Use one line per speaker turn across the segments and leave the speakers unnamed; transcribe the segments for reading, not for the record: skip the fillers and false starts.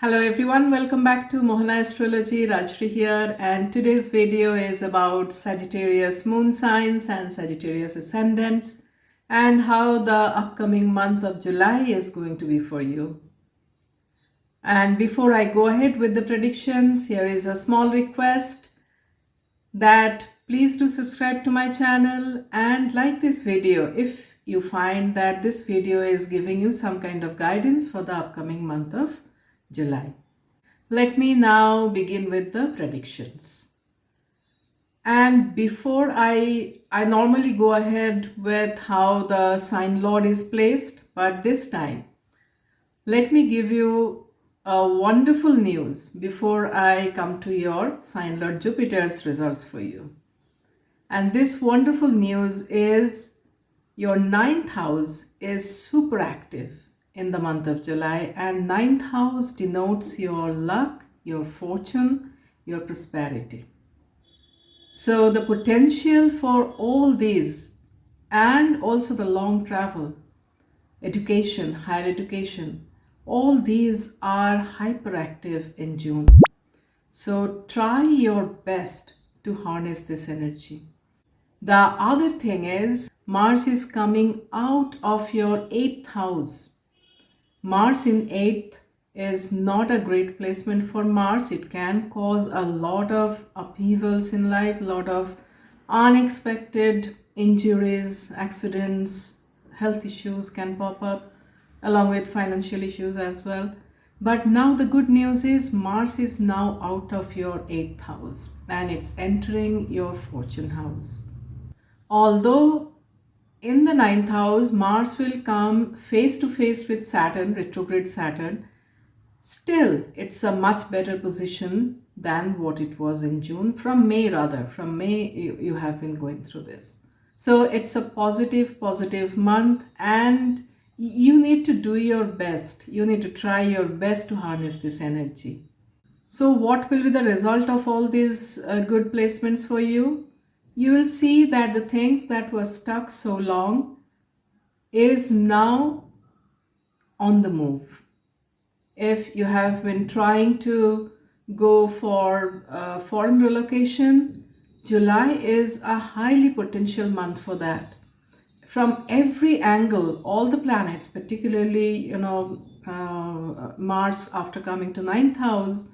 Hello everyone, welcome back to Mohana Astrology. Rajshri here, and today's video is about Sagittarius moon signs and Sagittarius ascendants and how the upcoming month of July is going to be for you. And before I go ahead with the predictions, here is a small request that please do subscribe to my channel and like this video if you find that this video is giving you some kind of guidance for the upcoming month of July. Let me now begin with the predictions. And before I normally go ahead with how the sign lord is placed, but this time let me give you a wonderful news before I come to your sign lord Jupiter's results for you. And this wonderful news is your ninth house is super active in the month of July, and ninth house denotes your luck, your fortune, your prosperity. So the potential for all these, and also the long travel, education, higher education, all these are hyperactive in June. So try your best to harness this energy. The other thing is Mars is coming out of your 8th house. Mars in 8th is not a great placement for Mars. It can cause a lot of upheavals in life, a lot of unexpected injuries, accidents, health issues can pop up, along with financial issues as well. But now the good news is Mars is now out of your 8th house and it's entering your fortune house. Although in the ninth house, Mars will come face to face with Saturn, retrograde Saturn. Still, it's a much better position than what it was in June. From May rather, from May you have been going through this. So it's a positive month, and you need to do your best. You need to try your best to harness this energy. So what will be the result of all these good placements for you? You will see that the things that were stuck so long is now on the move. If you have been trying to go for foreign relocation, July is a highly potential month for that. From every angle, all the planets, particularly Mars after coming to ninth house,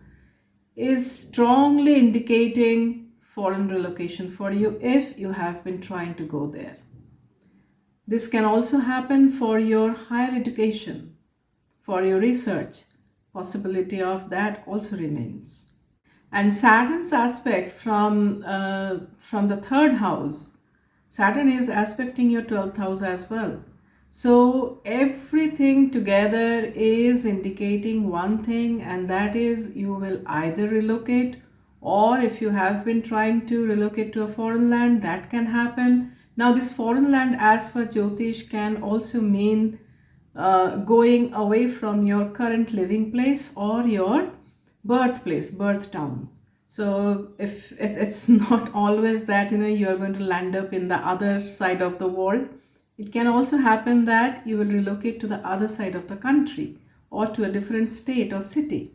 is strongly indicating foreign relocation for you if you have been trying to go there. This can also happen for your higher education, for your research. Possibility of that also remains. And Saturn's aspect from the 3rd house, Saturn is aspecting your 12th house as well. So everything together is indicating one thing, and that is you will either relocate, or if you have been trying to relocate to a foreign land, that can happen. Now this foreign land, as per Jyotish, can also mean going away from your current living place or your birthplace, birth town. So if it's not always that you are going to land up in the other side of the world. It can also happen that you will relocate to the other side of the country or to a different state or city.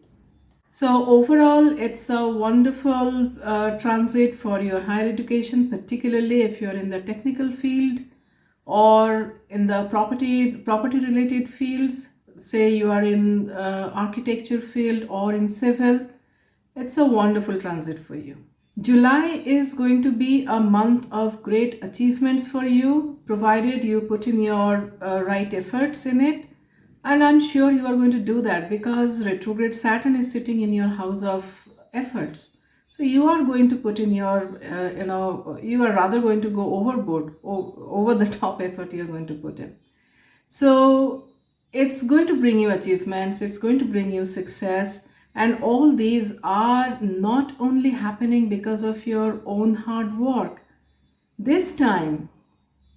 So overall, it's a wonderful transit for your higher education, particularly if you're in the technical field or in the property related fields. Say you are in architecture field or in civil. It's a wonderful transit for you. July is going to be a month of great achievements for you, provided you put in your right efforts in it. And I'm sure you are going to do that because retrograde Saturn is sitting in your house of efforts. So you are going to put in your, you are rather going to go overboard, over the top effort you're going to put in. So it's going to bring you achievements, it's going to bring you success. And all these are not only happening because of your own hard work. This time,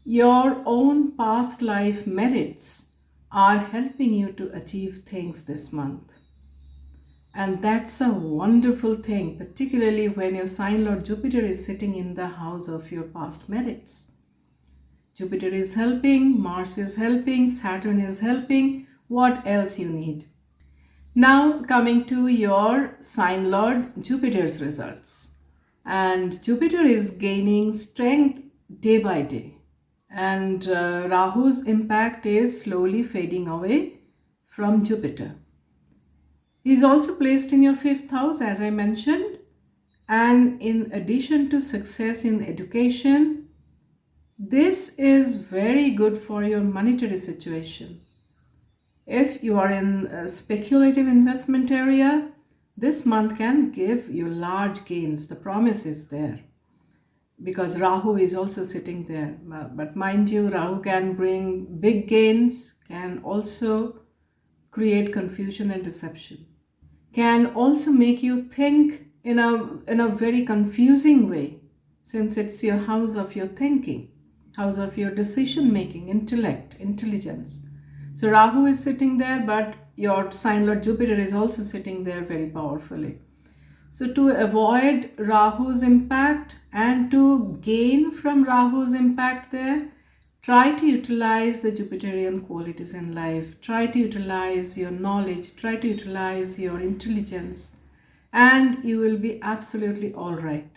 your own past life merits are helping you to achieve things this month. And that's a wonderful thing, particularly when your sign lord Jupiter is sitting in the house of your past merits. Jupiter is helping, Mars is helping, Saturn is helping. What else you need? Now coming to your sign lord Jupiter's results. And Jupiter is gaining strength day by day. And Rahu's impact is slowly fading away from Jupiter. He is also placed in your 5th house, as I mentioned. And in addition to success in education, this is very good for your monetary situation. If you are in a speculative investment area, this month can give you large gains. The promise is there because Rahu is also sitting there. But mind you, Rahu can bring big gains, can also create confusion and deception, can also make you think in a very confusing way, since it's your house of your thinking, house of your decision making, intellect, intelligence. So Rahu is sitting there, but your sign lord Jupiter is also sitting there very powerfully. So to avoid Rahu's impact and to gain from Rahu's impact there, try to utilize the Jupiterian qualities in life. Try to utilize your knowledge. Try to utilize your intelligence. And you will be absolutely all right.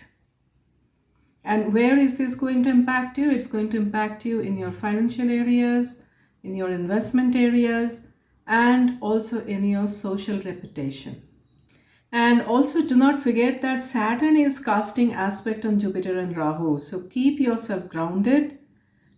And where is this going to impact you? It's going to impact you in your financial areas, in your investment areas, and also in your social reputation. And also do not forget that Saturn is casting aspect on Jupiter and Rahu. So keep yourself grounded.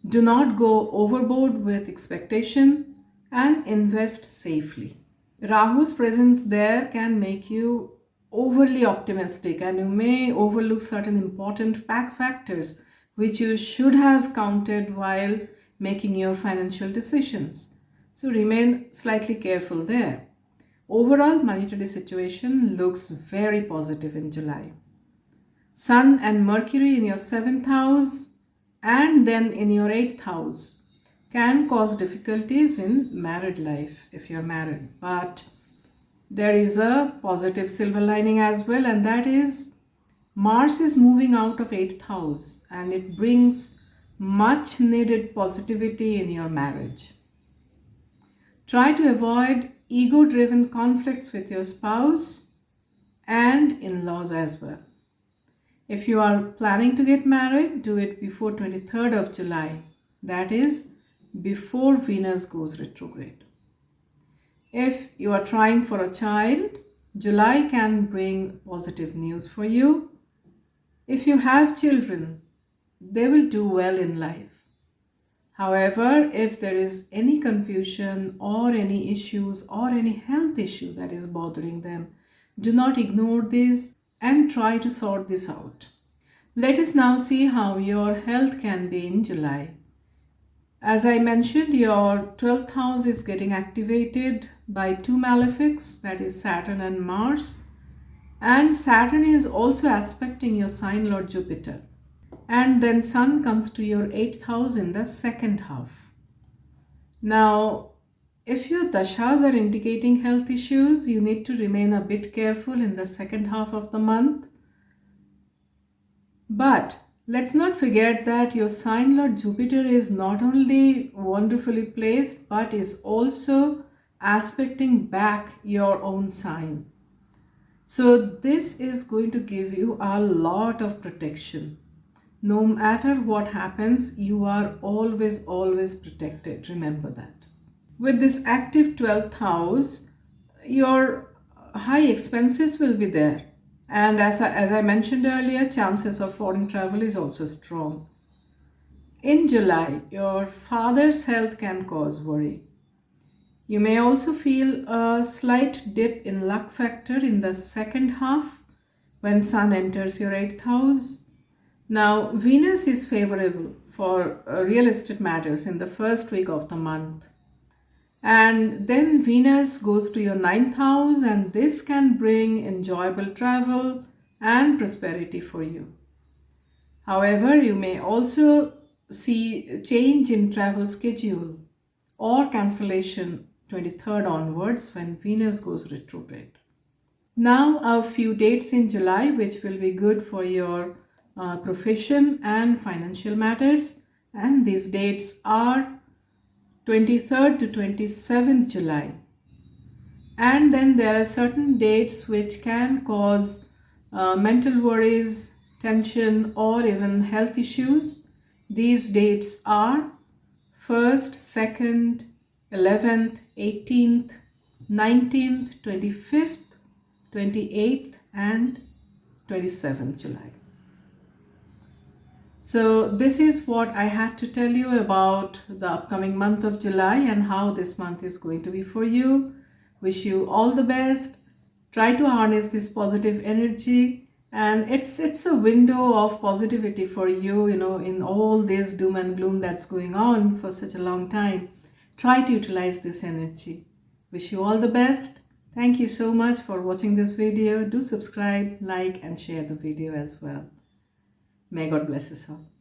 Do not go overboard with expectation and invest safely. Rahu's presence there can make you overly optimistic and you may overlook certain important factors which you should have counted while making your financial decisions. So remain slightly careful there. Overall, monetary situation looks very positive in July. Sun and Mercury in your 7th house and then in your 8th house can cause difficulties in married life if you're married. But there is a positive silver lining as well, and that is Mars is moving out of 8th house and it brings much needed positivity in your marriage. Try to avoid ego-driven conflicts with your spouse and in-laws as well. If you are planning to get married, do it before 23rd of July. That is before Venus goes retrograde. If you are trying for a child, July can bring positive news for you. If you have children, they will do well in life. However, if there is any confusion or any issues or any health issue that is bothering them, do not ignore this and try to sort this out. Let us now see how your health can be in July. As I mentioned, your 12th house is getting activated by two malefics, that is Saturn and Mars. And Saturn is also aspecting your sign lord Jupiter. And then Sun comes to your 8th house in the second half. Now, if your dashas are indicating health issues, you need to remain a bit careful in the second half of the month. But let's not forget that your sign lord Jupiter is not only wonderfully placed, but is also aspecting back your own sign. So this is going to give you a lot of protection. No matter what happens, you are always protected. Remember that. With this active 12th house, your high expenses will be there. And as I mentioned earlier, chances of foreign travel is also strong. In July, your father's health can cause worry. You may also feel a slight dip in luck factor in the second half when Sun enters your 8th house. Now, Venus is favorable for real estate matters in the first week of the month. And then Venus goes to your 9th house and this can bring enjoyable travel and prosperity for you. However, you may also see a change in travel schedule or cancellation 23rd onwards when Venus goes retrograde. Now a few dates in July which will be good for your profession and financial matters, and these dates are 23rd to 27th July. And then there are certain dates which can cause mental worries, tension, or even health issues. These dates are 1st, 2nd, 11th, 18th, 19th, 25th, 28th, and 27th July. So this is what I had to tell you about the upcoming month of July and how this month is going to be for you. Wish you all the best. Try to harness this positive energy, and it's a window of positivity for you, in all this doom and gloom that's going on for such a long time. Try to utilize this energy. Wish you all the best. Thank you so much for watching this video. Do subscribe, like, and share the video as well. May God bless us all.